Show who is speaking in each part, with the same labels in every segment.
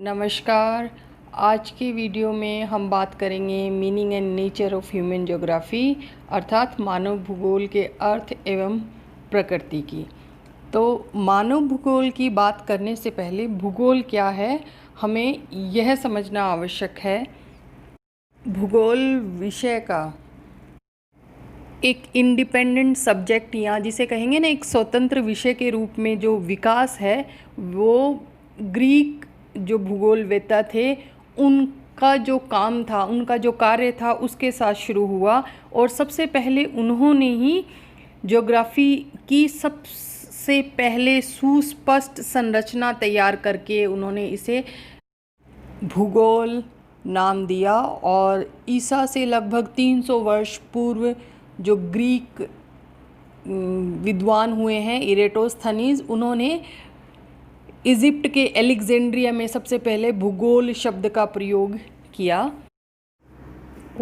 Speaker 1: नमस्कार। आज की वीडियो में हम बात करेंगे meaning and nature of human geography अर्थात मानव भूगोल के अर्थ एवं प्रकृति की। तो मानव भूगोल की बात करने से पहले भूगोल क्या है हमें यह समझना आवश्यक है। भूगोल विषय का एक इंडिपेंडेंट सब्जेक्ट या जिसे कहेंगे ना एक स्वतंत्र विषय के रूप में जो विकास है वो ग्रीक जो भूगोलवेत्ता थे उनका जो काम था, उनका जो कार्य था उसके साथ शुरू हुआ। और सबसे पहले उन्होंने ही ज्योग्राफी की सबसे पहले सुस्पष्ट संरचना तैयार करके उन्होंने इसे भूगोल नाम दिया। और ईसा से लगभग 300 वर्ष पूर्व जो ग्रीक विद्वान हुए हैं इरेटोस्थनीज, उन्होंने इजिप्ट के एलेक्जेंड्रिया में सबसे पहले भूगोल शब्द का प्रयोग किया।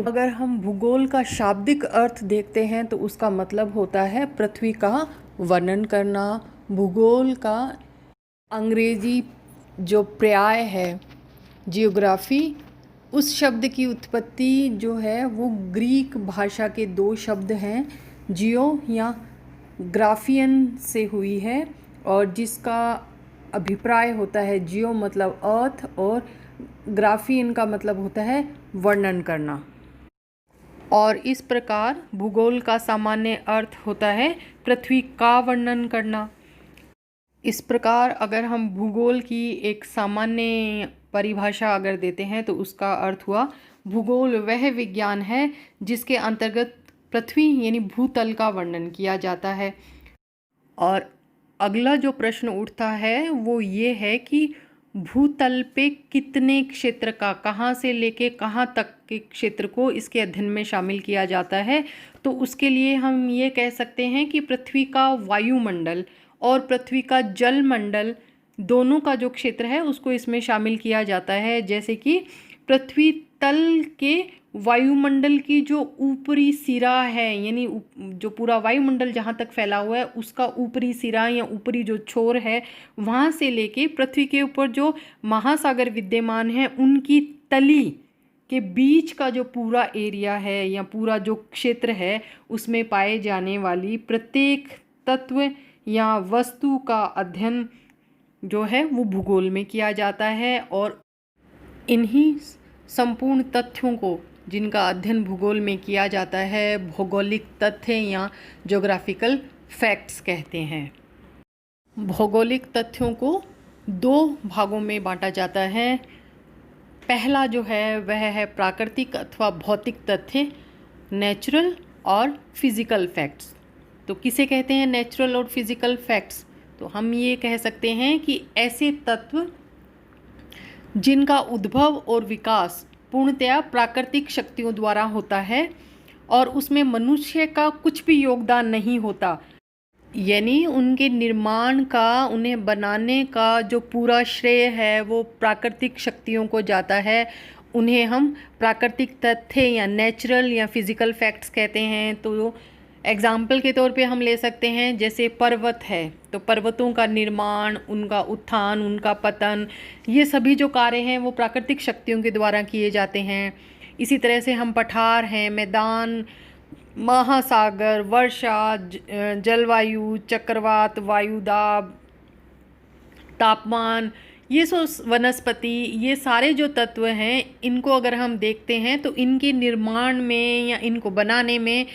Speaker 1: अगर हम भूगोल का शाब्दिक अर्थ देखते हैं तो उसका मतलब होता है पृथ्वी का वर्णन करना। भूगोल का अंग्रेजी जो पर्याय है जियोग्राफी, उस शब्द की उत्पत्ति जो है वो ग्रीक भाषा के दो शब्द हैं, जियो या ग्राफियन से हुई है। और जिसका अभिप्राय होता है, जियो मतलब अर्थ और ग्राफियन का मतलब होता है वर्णन करना। और इस प्रकार भूगोल का सामान्य अर्थ होता है पृथ्वी का वर्णन करना। इस प्रकार अगर हम भूगोल की एक सामान्य परिभाषा अगर देते हैं तो उसका अर्थ हुआ भूगोल वह विज्ञान है जिसके अंतर्गत पृथ्वी यानी भूतल का वर्णन किया जाता है। और अगला जो प्रश्न उठता है वो ये है कि भूतल पे कितने क्षेत्र का, कहाँ से लेके कहाँ तक के क्षेत्र को इसके अध्ययन में शामिल किया जाता है। तो उसके लिए हम ये कह सकते हैं कि पृथ्वी का वायुमंडल और पृथ्वी का जलमंडल दोनों का जो क्षेत्र है उसको इसमें शामिल किया जाता है। जैसे कि पृथ्वी तल के वायुमंडल की जो ऊपरी सिरा है, यानी जो पूरा वायुमंडल जहाँ तक फैला हुआ है उसका ऊपरी सिरा या ऊपरी जो छोर है, वहाँ से लेके पृथ्वी के ऊपर जो महासागर विद्यमान है उनकी तली के बीच का जो पूरा एरिया है या पूरा जो क्षेत्र है उसमें पाए जाने वाली प्रत्येक तत्व या वस्तु का अध्ययन जो है वो भूगोल में किया जाता है। और इन्हीं संपूर्ण तथ्यों को जिनका अध्ययन भूगोल में किया जाता है भौगोलिक तथ्य या ज्योग्राफिकल फैक्ट्स कहते हैं। भौगोलिक तथ्यों को दो भागों में बांटा जाता है। पहला जो है वह है प्राकृतिक अथवा भौतिक तथ्य, नेचुरल और फिजिकल फैक्ट्स। तो किसे कहते हैं नेचुरल और फिजिकल फैक्ट्स? तो हम ये कह सकते हैं कि ऐसे तत्व जिनका उद्भव और विकास पूर्णतया प्राकृतिक शक्तियों द्वारा होता है और उसमें मनुष्य का कुछ भी योगदान नहीं होता, यानी उनके निर्माण का, उन्हें बनाने का जो पूरा श्रेय है वो प्राकृतिक शक्तियों को जाता है। उन्हें हम प्राकृतिक तथ्य या नेचुरल या फिजिकल फैक्ट्स कहते हैं। तो एग्जाम्पल के तौर पे हम ले सकते हैं जैसे पर्वत है, तो पर्वतों का निर्माण, उनका उत्थान, उनका पतन, ये सभी जो कार्य हैं वो प्राकृतिक शक्तियों के द्वारा किए जाते हैं। इसी तरह से हम पठार हैं, मैदान, महासागर, वर्षा, जलवायु, चक्रवात, वायुदाब, तापमान, ये वनस्पति, ये सारे जो तत्व हैं इनको अगर हम देखते हैं तो इनके निर्माण में या इनको बनाने में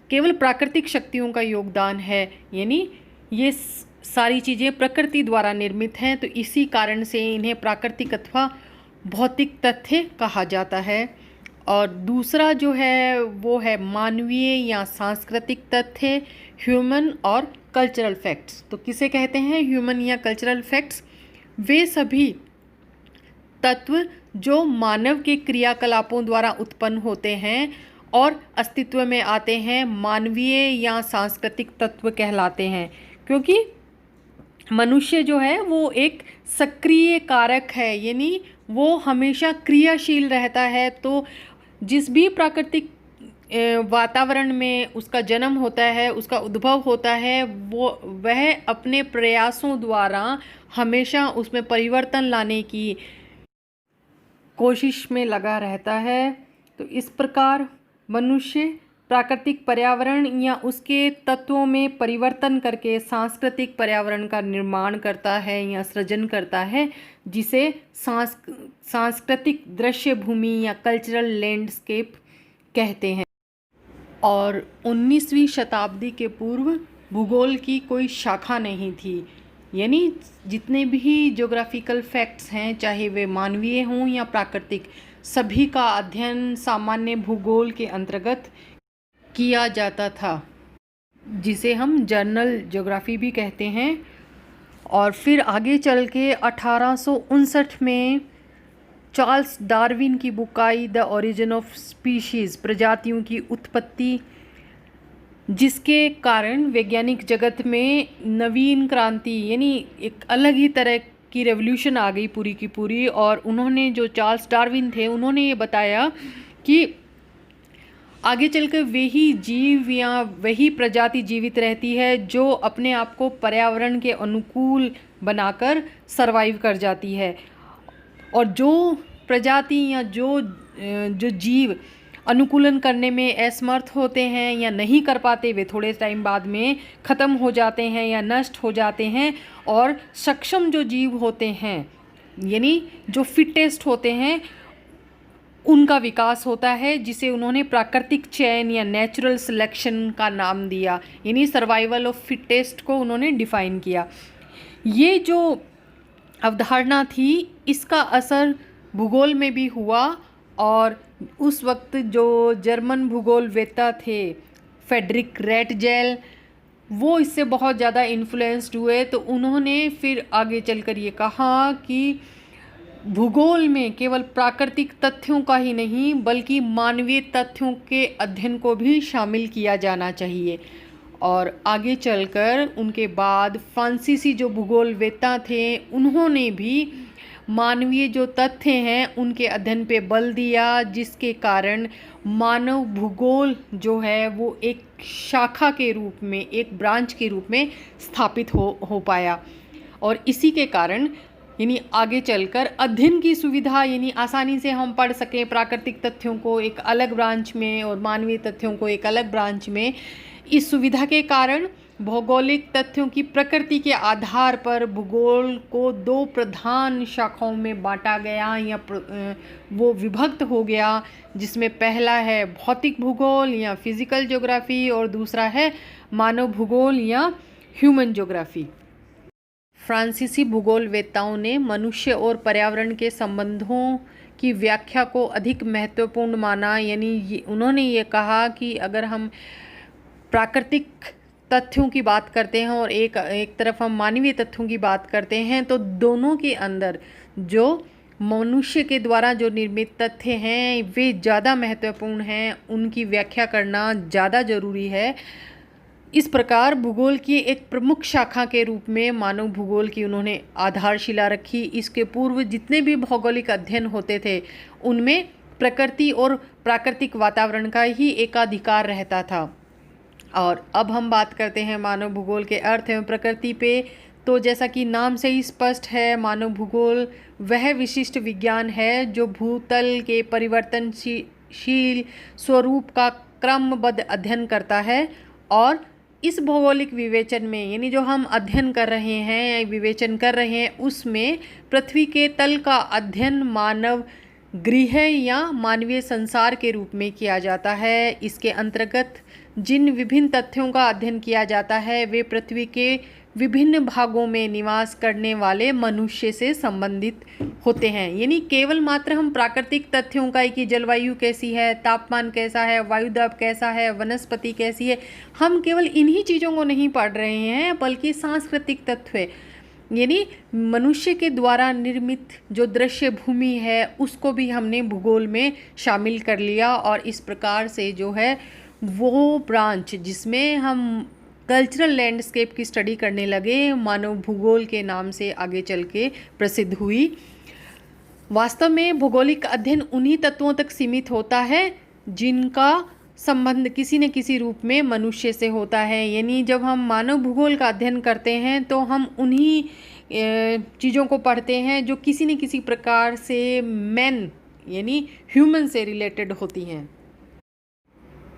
Speaker 1: केवल प्राकृतिक शक्तियों का योगदान है, यानी ये सारी चीज़ें प्रकृति द्वारा निर्मित हैं। तो इसी कारण से इन्हें प्राकृतिक अथवा भौतिक तथ्य कहा जाता है। और दूसरा जो है वो है मानवीय या सांस्कृतिक तथ्य, ह्यूमन और कल्चरल फैक्ट्स। तो किसे कहते हैं ह्यूमन या कल्चरल फैक्ट्स? वे सभी तत्व जो मानव के क्रियाकलापों द्वारा उत्पन्न होते हैं और अस्तित्व में आते हैं, मानवीय या सांस्कृतिक तत्व कहलाते हैं। क्योंकि मनुष्य जो है वो एक सक्रिय कारक है, यानी वो हमेशा क्रियाशील रहता है। तो जिस भी प्राकृतिक वातावरण में उसका जन्म होता है, उसका उद्भव होता है, वह अपने प्रयासों द्वारा हमेशा उसमें परिवर्तन लाने की कोशिश में लगा रहता है। तो इस प्रकार मनुष्य प्राकृतिक पर्यावरण या उसके तत्वों में परिवर्तन करके सांस्कृतिक पर्यावरण का निर्माण करता है या सृजन करता है, जिसे सांस्कृतिक दृश्य भूमि या कल्चरल लैंडस्केप कहते हैं। और 19वीं शताब्दी के पूर्व भूगोल की कोई शाखा नहीं थी, यानी जितने भी ज्योग्राफिकल फैक्ट्स हैं, चाहे वे मानवीय हों या प्राकृतिक, सभी का अध्ययन सामान्य भूगोल के अंतर्गत किया जाता था, जिसे हम जनरल ज्योग्राफी भी कहते हैं। और फिर आगे चल के 1859 में चार्ल्स डार्विन की book I the origin of species, प्रजातियों की उत्पत्ति, जिसके कारण वैज्ञानिक जगत में नवीन क्रांति यानी एक अलग ही तरह की रेवोल्यूशन आ गई पूरी की पूरी। और उन्होंने, जो चार्ल्स डार्विन थे, उन्होंने ये बताया कि आगे चलकर वही जीव या वही प्रजाति जीवित रहती है जो अपने आप को पर्यावरण के अनुकूल बनाकर सरवाइव कर जाती है, और जो प्रजाति या जो जीव अनुकूलन करने में असमर्थ होते हैं या नहीं कर पाते, वे थोड़े टाइम बाद में ख़त्म हो जाते हैं या नष्ट हो जाते हैं। और सक्षम जो जीव होते हैं, यानी जो फिटेस्ट होते हैं, उनका विकास होता है, जिसे उन्होंने प्राकृतिक चयन या नेचुरल सिलेक्शन का नाम दिया, यानी सर्वाइवल ऑफ फिटेस्ट को उन्होंने डिफाइन किया। ये जो अवधारणा थी, इसका असर भूगोल में भी हुआ। और उस वक्त जो जर्मन भूगोलवेत्ता थे फ्रेडरिक रैटजेल, वो इससे बहुत ज़्यादा इन्फ्लुएंस्ड हुए। तो उन्होंने फिर आगे चलकर ये कहा कि भूगोल में केवल प्राकृतिक तथ्यों का ही नहीं बल्कि मानवीय तथ्यों के अध्ययन को भी शामिल किया जाना चाहिए। और आगे चलकर उनके बाद फ्रांसीसी जो भूगोलवेत्ता थे, उन्होंने भी मानवीय जो तथ्य हैं उनके अध्ययन पे बल दिया, जिसके कारण मानव भूगोल जो है वो एक शाखा के रूप में, एक ब्रांच के रूप में स्थापित हो पाया। और इसी के कारण यानी आगे चलकर अध्ययन की सुविधा, यानी आसानी से हम पढ़ सकें प्राकृतिक तथ्यों को एक अलग ब्रांच में और मानवीय तथ्यों को एक अलग ब्रांच में, इस सुविधा के कारण भौगोलिक तथ्यों की प्रकृति के आधार पर भूगोल को दो प्रधान शाखाओं में बांटा गया या वो विभक्त हो गया, जिसमें पहला है भौतिक भूगोल या फिजिकल ज्योग्राफी और दूसरा है मानव भूगोल या ह्यूमन ज्योग्राफी। फ्रांसीसी भूगोलवेत्ताओं ने मनुष्य और पर्यावरण के संबंधों की व्याख्या को अधिक महत्वपूर्ण माना, यानी उन्होंने ये कहा कि अगर हम प्राकृतिक तथ्यों की बात करते हैं और एक तरफ हम मानवीय तथ्यों की बात करते हैं, तो दोनों के अंदर जो मनुष्य के द्वारा जो निर्मित तथ्य हैं वे ज़्यादा महत्वपूर्ण हैं, उनकी व्याख्या करना ज़्यादा ज़रूरी है। इस प्रकार भूगोल की एक प्रमुख शाखा के रूप में मानव भूगोल की उन्होंने आधारशिला रखी। इसके पूर्व जितने भी भौगोलिक अध्ययन होते थे उनमें प्रकृति और प्राकृतिक वातावरण का ही एकाधिकार रहता था। और अब हम बात करते हैं मानव भूगोल के अर्थ एवं प्रकृति पे। तो जैसा कि नाम से ही स्पष्ट है, मानव भूगोल वह विशिष्ट विज्ञान है जो भूतल के परिवर्तनशील स्वरूप का क्रमबद्ध अध्ययन करता है। और इस भौगोलिक विवेचन में, यानी जो हम अध्ययन कर रहे हैं, विवेचन कर रहे हैं, उसमें पृथ्वी के तल का अध्ययन मानव गृह या मानवीय संसार के रूप में किया जाता है। इसके अंतर्गत जिन विभिन्न तथ्यों का अध्ययन किया जाता है वे पृथ्वी के विभिन्न भागों में निवास करने वाले मनुष्य से संबंधित होते हैं। यानी केवल मात्र हम प्राकृतिक तथ्यों का कि जलवायु कैसी है, तापमान कैसा है, वायुदाब कैसा है, वनस्पति कैसी है, हम केवल इन्हीं चीज़ों को नहीं पढ़ रहे हैं, बल्कि सांस्कृतिक तत्व, यानी मनुष्य के द्वारा निर्मित जो दृश्य भूमि है उसको भी हमने भूगोल में शामिल कर लिया। और इस प्रकार से जो है वो ब्रांच जिसमें हम कल्चरल लैंडस्केप की स्टडी करने लगे, मानव भूगोल के नाम से आगे चल के प्रसिद्ध हुई। वास्तव में भौगोलिक अध्ययन उन्हीं तत्वों तक सीमित होता है जिनका संबंध किसी न किसी रूप में मनुष्य से होता है। यानी जब हम मानव भूगोल का अध्ययन करते हैं तो हम उन्हीं चीज़ों को पढ़ते हैं जो किसी न किसी प्रकार से मैन यानी ह्यूमन से रिलेटेड होती हैं,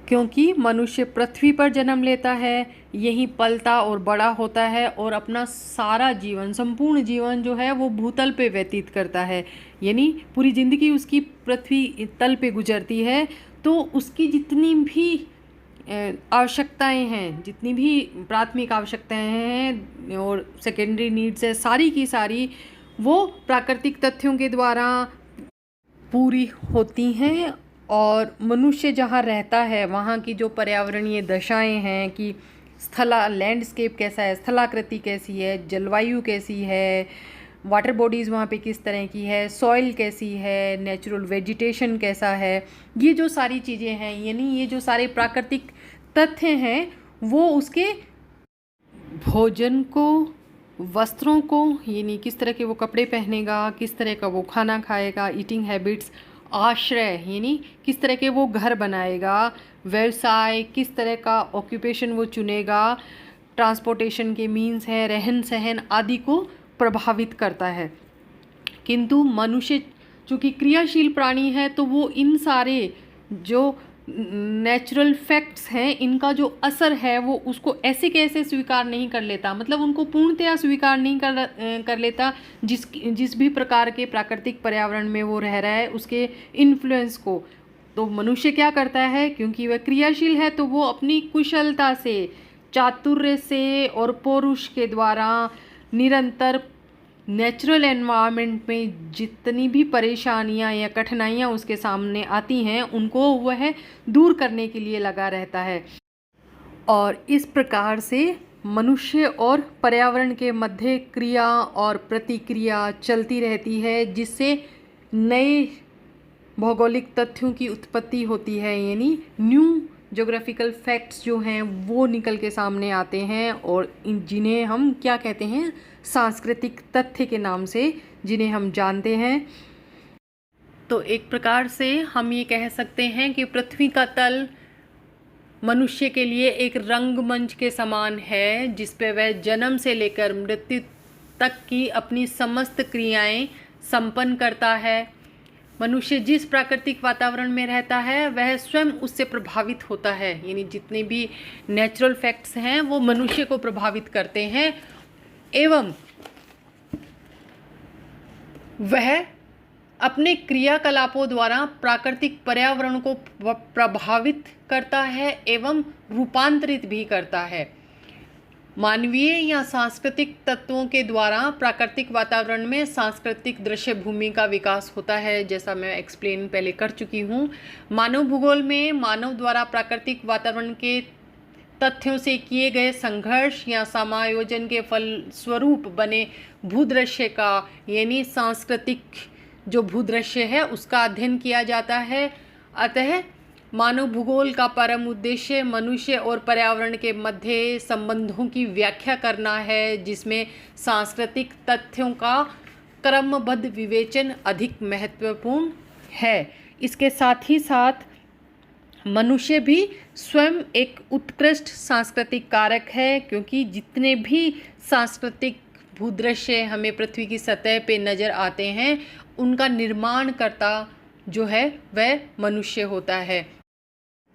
Speaker 1: क्योंकि मनुष्य पृथ्वी पर जन्म लेता है, यहीं पलता और बड़ा होता है और अपना सारा जीवन, संपूर्ण जीवन जो है वो भूतल पे व्यतीत करता है, यानी पूरी ज़िंदगी उसकी पृथ्वी तल पे गुजरती है। तो उसकी जितनी भी आवश्यकताएं हैं, जितनी भी प्राथमिक आवश्यकताएं हैं और सेकेंडरी नीड्स है, सारी की सारी वो प्राकृतिक तथ्यों के द्वारा पूरी होती हैं। और मनुष्य जहाँ रहता है वहाँ की जो पर्यावरणीय दशाएं हैं कि लैंडस्केप कैसा है, स्थलाकृति कैसी है, जलवायु कैसी है, वाटर बॉडीज़ वहाँ पे किस तरह की है, सॉइल कैसी है, नेचुरल वेजिटेशन कैसा है, ये जो सारी चीज़ें हैं, यानी ये जो सारे प्राकृतिक तथ्य हैं वो उसके भोजन को, वस्त्रों को, यानी किस तरह के वो कपड़े पहनेगा, किस तरह का वो खाना खाएगा, ईटिंग हैबिट्स, आश्रय यानी किस तरह के वो घर बनाएगा, व्यवसाय, किस तरह का ऑक्यूपेशन वो चुनेगा, ट्रांसपोर्टेशन के मीन्स है, रहन सहन आदि को प्रभावित करता है। किंतु मनुष्य चूँकि क्रियाशील प्राणी है तो वो इन सारे जो नेचुरल फैक्ट्स हैं इनका जो असर है वो उसको ऐसे कैसे स्वीकार नहीं कर लेता, मतलब उनको पूर्णतया स्वीकार नहीं कर लेता जिस भी प्रकार के प्राकृतिक पर्यावरण में वो रह रहा है उसके इन्फ्लुएंस को। तो मनुष्य क्या करता है, क्योंकि वह क्रियाशील है तो वो अपनी कुशलता से, चातुर्य से और पौरुष के द्वारा निरंतर नेचुरल एनवायरनमेंट में जितनी भी परेशानियां या कठिनाइयां उसके सामने आती हैं उनको वह दूर करने के लिए लगा रहता है। और इस प्रकार से मनुष्य और पर्यावरण के मध्य क्रिया और प्रतिक्रिया चलती रहती है, जिससे नए भौगोलिक तथ्यों की उत्पत्ति होती है, यानी न्यू ज्योग्राफिकल फैक्ट्स जो हैं वो निकल के सामने आते हैं और जिन्हें हम क्या कहते हैं, सांस्कृतिक तथ्य के नाम से जिन्हें हम जानते हैं। तो एक प्रकार से हम ये कह सकते हैं कि पृथ्वी का तल मनुष्य के लिए एक रंगमंच के समान है, जिस पे वह जन्म से लेकर मृत्यु तक की अपनी समस्त क्रियाएं संपन्न करता है। मनुष्य जिस प्राकृतिक वातावरण में रहता है वह स्वयं उससे प्रभावित होता है, यानी जितने भी नेचुरल फैक्ट्स हैं वो मनुष्य को प्रभावित करते हैं एवं वह अपने क्रियाकलापों द्वारा प्राकृतिक पर्यावरण को प्रभावित करता है एवं रूपांतरित भी करता है। मानवीय या सांस्कृतिक तत्वों के द्वारा प्राकृतिक वातावरण में सांस्कृतिक दृश्य भूमि का विकास होता है, जैसा मैं एक्सप्लेन पहले कर चुकी हूँ। मानव भूगोल में मानव द्वारा प्राकृतिक वातावरण के तथ्यों से किए गए संघर्ष या समायोजन के फलस्वरूप बने भूदृश्य का, यानी सांस्कृतिक जो भूदृश्य है उसका अध्ययन किया जाता है। अतः मानव भूगोल का परम उद्देश्य मनुष्य और पर्यावरण के मध्य संबंधों की व्याख्या करना है, जिसमें सांस्कृतिक तथ्यों का क्रमबद्ध विवेचन अधिक महत्वपूर्ण है। इसके साथ ही साथ मनुष्य भी स्वयं एक उत्कृष्ट सांस्कृतिक कारक है, क्योंकि जितने भी सांस्कृतिक भूदृश्य हमें पृथ्वी की सतह पे नज़र आते हैं उनका निर्माणकर्ता जो है वह मनुष्य होता है।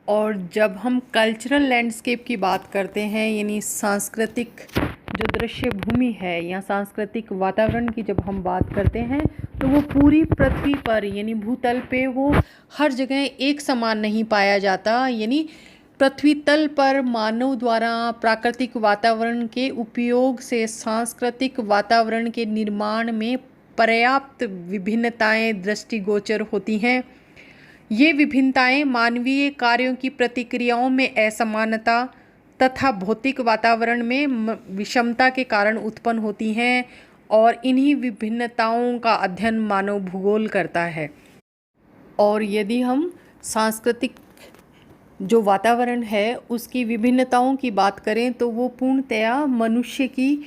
Speaker 1: और जब हम कल्चरल लैंडस्केप की बात करते हैं, यानी सांस्कृतिक जो दृश्य भूमि है या सांस्कृतिक वातावरण की जब हम बात करते हैं तो वो पूरी पृथ्वी पर यानी भूतल पे वो हर जगह एक समान नहीं पाया जाता। यानी पृथ्वी तल पर मानव द्वारा प्राकृतिक वातावरण के उपयोग से सांस्कृतिक वातावरण के निर्माण में पर्याप्त विभिन्नताएं दृष्टिगोचर होती हैं। ये विभिन्नताएं मानवीय कार्यों की प्रतिक्रियाओं में असमानता तथा भौतिक वातावरण में विषमता के कारण उत्पन्न होती हैं और इन्हीं विभिन्नताओं का अध्ययन मानव भूगोल करता है। और यदि हम सांस्कृतिक जो वातावरण है उसकी विभिन्नताओं की बात करें तो वो पूर्णतया मनुष्य की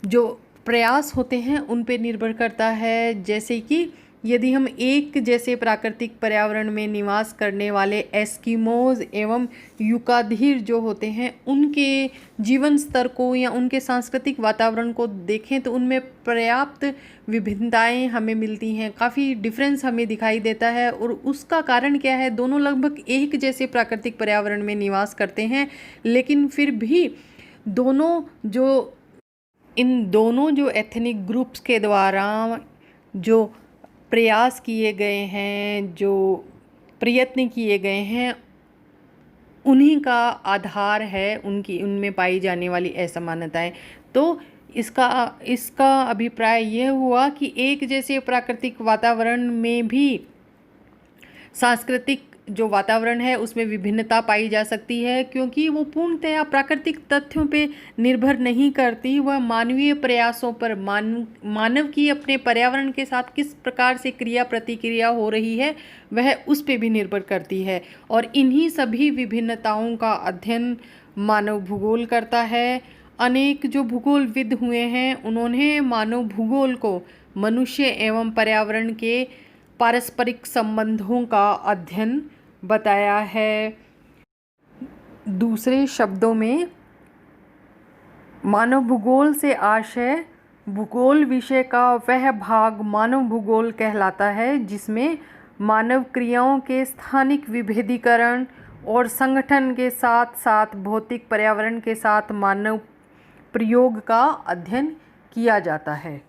Speaker 1: जो प्रयास होते हैं उन पे निर्भर करता है। जैसे कि यदि हम एक जैसे प्राकृतिक पर्यावरण में निवास करने वाले एस्किमोज एवं युकाधीर जो होते हैं उनके जीवन स्तर को या उनके सांस्कृतिक वातावरण को देखें तो उनमें पर्याप्त विभिन्नताएं हमें मिलती हैं, काफ़ी डिफरेंस हमें दिखाई देता है। और उसका कारण क्या है, दोनों लगभग एक जैसे प्राकृतिक पर्यावरण में निवास करते हैं, लेकिन फिर भी इन दोनों जो एथनिक ग्रुप्स के द्वारा जो प्रयास किए गए हैं, जो प्रयत्न किए गए हैं, उन्हीं का आधार है उनमें पाई जाने वाली असमानताएं। तो इसका अभिप्राय यह हुआ कि एक जैसे प्राकृतिक वातावरण में भी सांस्कृतिक जो वातावरण है उसमें विभिन्नता पाई जा सकती है, क्योंकि वो पूर्णतया प्राकृतिक तथ्यों पे निर्भर नहीं करती, वह मानवीय प्रयासों पर, मानव की अपने पर्यावरण के साथ किस प्रकार से क्रिया प्रतिक्रिया हो रही है वह उस पे भी निर्भर करती है। और इन्हीं सभी विभिन्नताओं का अध्ययन मानव भूगोल करता है। अनेक जो भूगोलविद हुए हैं उन्होंने मानव भूगोल को मनुष्य एवं पर्यावरण के पारस्परिक संबंधों का अध्ययन बताया है। दूसरे शब्दों में मानव भूगोल से आशय भूगोल विषय का वह भाग मानव भूगोल कहलाता है जिसमें मानव क्रियाओं के स्थानिक विभेदीकरण और संगठन के साथ साथ भौतिक पर्यावरण के साथ मानव प्रयोग का अध्ययन किया जाता है।